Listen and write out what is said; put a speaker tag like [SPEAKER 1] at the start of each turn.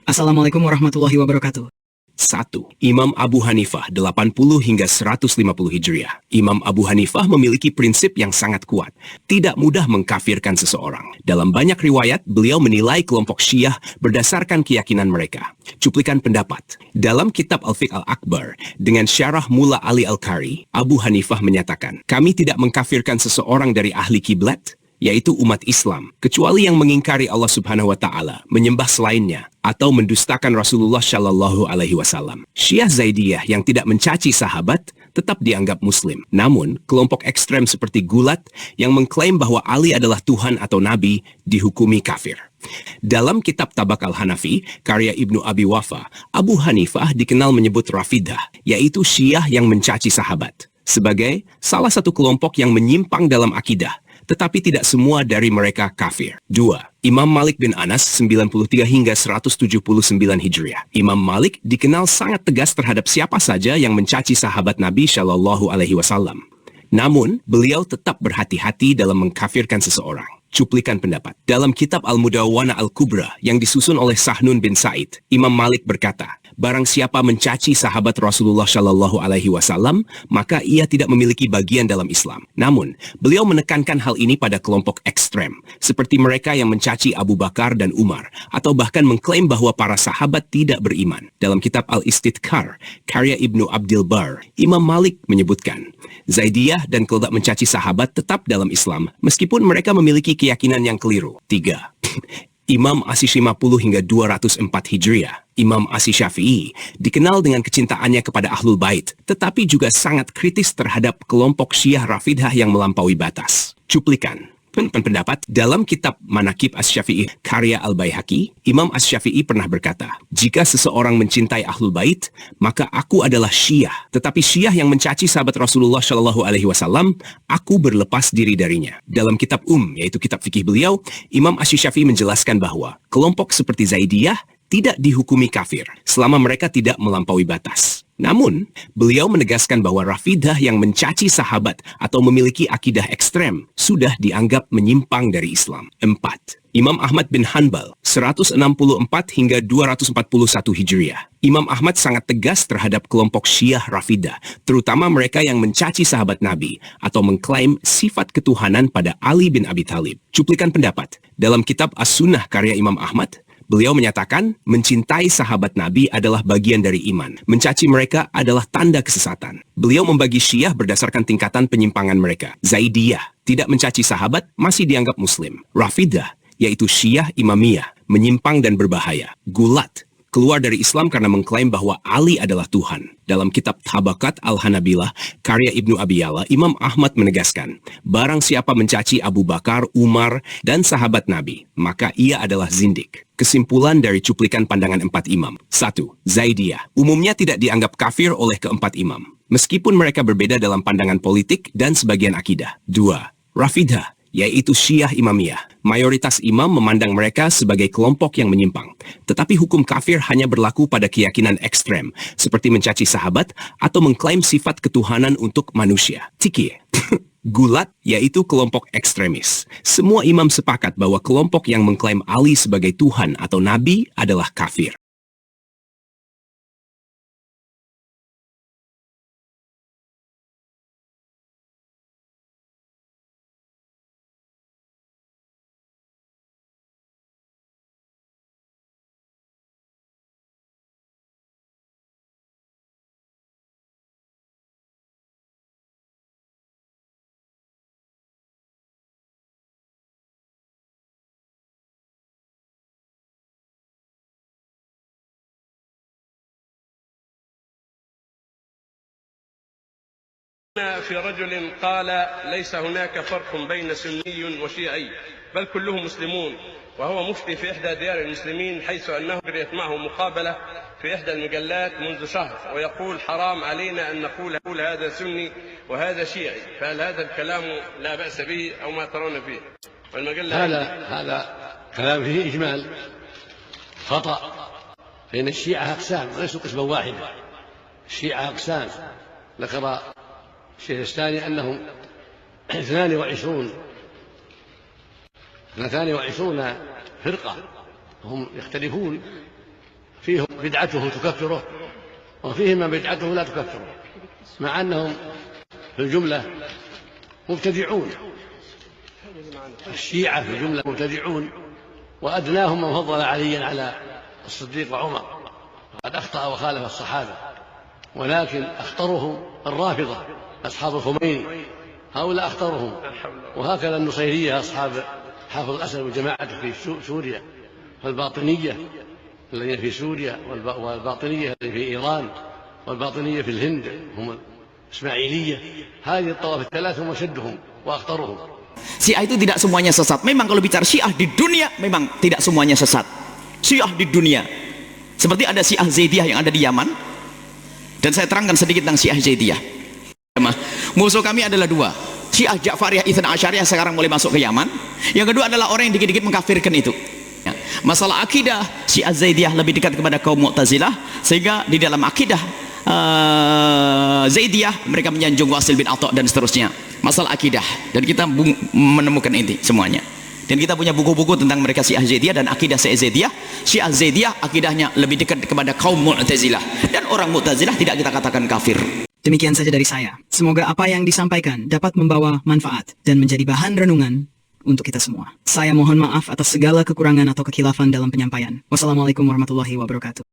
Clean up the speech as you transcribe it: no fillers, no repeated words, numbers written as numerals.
[SPEAKER 1] Assalamualaikum warahmatullahi wabarakatuh.
[SPEAKER 2] 1. Imam Abu Hanifah 80 hingga 150 Hijriah. Imam Abu Hanifah memiliki prinsip yang sangat kuat, tidak mudah mengkafirkan seseorang. Dalam banyak riwayat, beliau menilai kelompok Syiah berdasarkan keyakinan mereka. Cuplikan pendapat. Dalam kitab Al-Fiqh Al-Akbar, dengan syarah Mula Ali Al-Qari, Abu Hanifah menyatakan, kami tidak mengkafirkan seseorang dari ahli kiblat, yaitu umat Islam, kecuali yang mengingkari Allah Subhanahu wa Ta'ala, menyembah selainnya, atau mendustakan Rasulullah Shallallahu Alaihi Wasallam. Syiah Zaidiyah yang tidak mencaci sahabat tetap dianggap Muslim. Namun, kelompok ekstrem seperti Gulat yang mengklaim bahwa Ali adalah Tuhan atau Nabi dihukumi kafir. Dalam kitab Tabaq Al-Hanafi, karya Ibnu Abi Wafa, Abu Hanifah dikenal menyebut Rafidah, yaitu Syiah yang mencaci sahabat, sebagai salah satu kelompok yang menyimpang dalam akidah, tetapi tidak semua dari mereka kafir. 2. Imam Malik bin Anas 93 hingga 179 Hijriah. Imam Malik dikenal sangat tegas terhadap siapa saja yang mencaci sahabat Nabi Shallallahu Alaihi Wasallam. Namun, beliau tetap berhati-hati dalam mengkafirkan seseorang. Cuplikan pendapat. Dalam kitab Al-Mudawwana Al-Kubra yang disusun oleh Sahnun bin Said, Imam Malik berkata, barang siapa mencaci sahabat Rasulullah Shallallahu Alaihi Wasallam, maka ia tidak memiliki bagian dalam Islam. Namun, beliau menekankan hal ini pada kelompok ekstrem, seperti mereka yang mencaci Abu Bakar dan Umar, atau bahkan mengklaim bahwa para sahabat tidak beriman. Dalam kitab Al-Istidkar, karya Ibnu Abdil Bar, Imam Malik menyebutkan, Zaidiyah dan kelompok mencaci sahabat tetap dalam Islam, meskipun mereka memiliki keyakinan yang keliru. 3. Imam Asy 50 hingga 204 Hijriah. Imam Asy Syafi'i dikenal dengan kecintaannya kepada Ahlul Bait, tetapi juga sangat kritis terhadap kelompok Syiah Rafidah yang melampaui batas. Cuplikan pendapat dalam kitab Manaqib Asy-Syafi'i karya Al-Baihaqi, Imam Asy-Syafi'i pernah berkata, jika seseorang mencintai Ahlul Bait, maka aku adalah Syiah. Tetapi Syiah yang mencaci sahabat Rasulullah Shallallahu Alaihi Wasallam, aku berlepas diri darinya. Dalam kitab yaitu kitab fikih beliau, Imam Asy-Syafi'i menjelaskan bahwa kelompok seperti Zaidiyah tidak dihukumi kafir selama mereka tidak melampaui batas. Namun, beliau menegaskan bahwa Rafidah yang mencaci sahabat atau memiliki akidah ekstrem sudah dianggap menyimpang dari Islam. 4. Imam Ahmad bin Hanbal 164 hingga 241 Hijriah. Imam Ahmad sangat tegas terhadap kelompok Syiah Rafidah, terutama mereka yang mencaci sahabat Nabi atau mengklaim sifat ketuhanan pada Ali bin Abi Thalib. Cuplikan pendapat. Dalam kitab As-Sunnah karya Imam Ahmad, beliau menyatakan, mencintai sahabat Nabi adalah bagian dari iman. Mencaci mereka adalah tanda kesesatan. Beliau membagi Syiah berdasarkan tingkatan penyimpangan mereka. Zaidiyah, tidak mencaci sahabat, masih dianggap Muslim. Rafidah, yaitu Syiah Imamiyah, menyimpang dan berbahaya. Gulat, keluar dari Islam karena mengklaim bahwa Ali adalah Tuhan. Dalam kitab Tabaqat Al-Hanabilah, karya Ibnu Abi Ya'la, Imam Ahmad menegaskan, barang siapa mencaci Abu Bakar, Umar, dan sahabat Nabi, maka ia adalah zindik. Kesimpulan dari cuplikan pandangan 4 imam. 1. Zaidiyah umumnya tidak dianggap kafir oleh keempat imam, meskipun mereka berbeda dalam pandangan politik dan sebagian akidah. 2. Rafidah, yaitu Syiah Imamiyah. Mayoritas imam memandang mereka sebagai kelompok yang menyimpang. Tetapi hukum kafir hanya berlaku pada keyakinan ekstrem, seperti mencaci sahabat atau mengklaim sifat ketuhanan untuk manusia. 3. Gulat, yaitu kelompok ekstremis. Semua imam sepakat bahwa kelompok yang mengklaim Ali sebagai Tuhan atau Nabi adalah kafir.
[SPEAKER 3] في رجل قال ليس هناك فرق بين سني وشيعي بل كلهم مسلمون، وهو مفتي في إحدى ديار المسلمين، حيث أنه جريت معه مقابلة في إحدى المجلات منذ شهر، ويقول حرام علينا أن نقول هذا سني وهذا شيعي. فهل هذا الكلام لا بأس به أو ما ترون فيه؟ والمجلة
[SPEAKER 4] هذا كلام فيه إجمال خطأ، فإن الشيعة أقسام وليسوا قسما واحدا. الشيعة أقسام، ذكر الشيخ الثاني أنهم 22 فرقة، هم يختلفون فيهم بدعته تكفره وفيهم من بدعته لا تكفره، مع أنهم في الجملة مبتدعون. الشيعة في الجملة مبتدعون، وأدناهم من فضل عليا على الصديق وعمر، وقد أخطأ وخالف الصحابة، ولكن أخطرهم الرافضة أصحاب الخميني، هؤلاء أخطرهم. وهكذا النصيرية أصحاب حافظ الأسد وجماعته في سوريا، والباطنية الذين في سوريا، والباطنية الذين في إيران، والباطنية في الهند هم الإسماعيلية. هذه الطوائف الثلاث هم أشدهم وأخطرهم.
[SPEAKER 5] Syiah itu tidak semuanya sesat. Memang kalau bicara Syiah di dunia, memang tidak semuanya sesat. Syiah di dunia, seperti ada Syiah Zaidiyah yang ada di Yaman, dan saya terangkan sedikit tentang Syiah Zaidiyah. Musuh kami adalah dua, Syiah Ja'fariyah Itsna Asyariyah sekarang mulai masuk ke Yaman. Yang kedua adalah orang yang dikit-dikit mengkafirkan itu. Masalah akidah, Syiah Zaidiyah lebih dekat kepada kaum Mu'tazilah, sehingga di dalam akidah Zaidiyah mereka menyanjung Wasil bin Atha dan seterusnya. Masalah akidah, dan kita menemukan inti semuanya. Dan kita punya buku-buku tentang mereka Syiah Zaidiyah dan akidah Zaidiyah. Syiah Zaidiyah akidahnya lebih dekat kepada kaum Mu'tazilah, dan orang Mu'tazilah tidak kita katakan kafir.
[SPEAKER 1] Demikian saja dari saya. Semoga apa yang disampaikan dapat membawa manfaat dan menjadi bahan renungan untuk kita semua. Saya mohon maaf atas segala kekurangan atau kekhilafan dalam penyampaian. Wassalamualaikum warahmatullahi wabarakatuh.